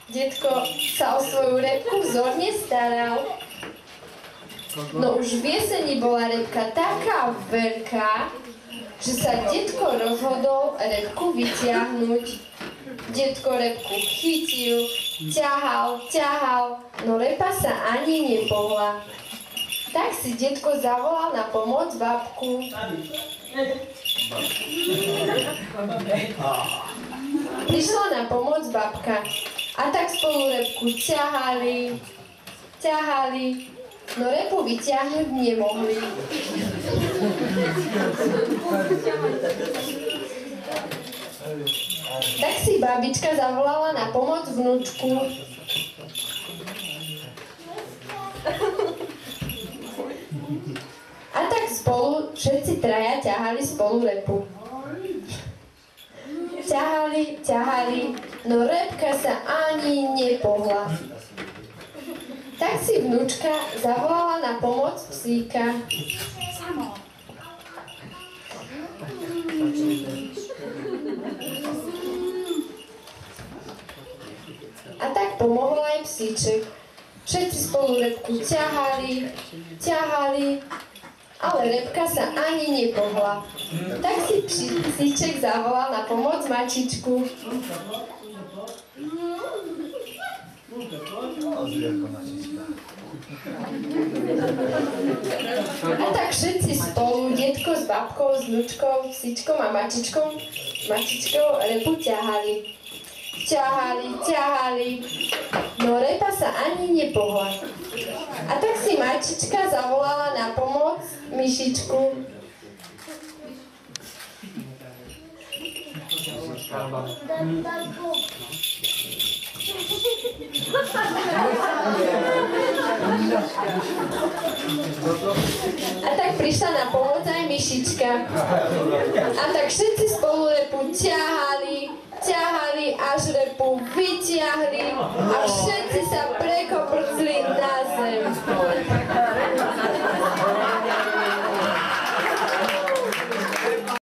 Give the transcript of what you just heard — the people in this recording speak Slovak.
Detko sa o svoju repku vzorne staral. No už v jeseni bola repka taká veľká, že sa detko rozhodol repku vytiahnuť. Detko repku chytil, ťahal, no repa sa ani nepohla. Tak si detko zavolal na pomoc babku. Prišla na pomoc babka a tak spolu repku ťahali, no repu vyťahnuť nemohli. Tak si babička zavolala na pomoc vnúčku. A tak spolu všetci traja ťahali spolu repu. Ťahali, no repka sa ani nepohla. Tak si vnúčka zavolala na pomoc psíka. A tak pomohol aj psíček. Všetci spolu repku ťahali, ale repka sa ani nepohla. Tak si psíček zavolal na pomoc mačičku. A tak všetci spolu, detko s babkou, s vnúčkou, psíčkom a mačičkou repu ťahali, no repa sa ani nepohla. A tak si mačička zavolala na pomoc myšičku. A tak prišla na pomoc aj myšička. A tak všetci spolu repu ťahali, až repu vytiahli a všetci sa prekoprcli na zem.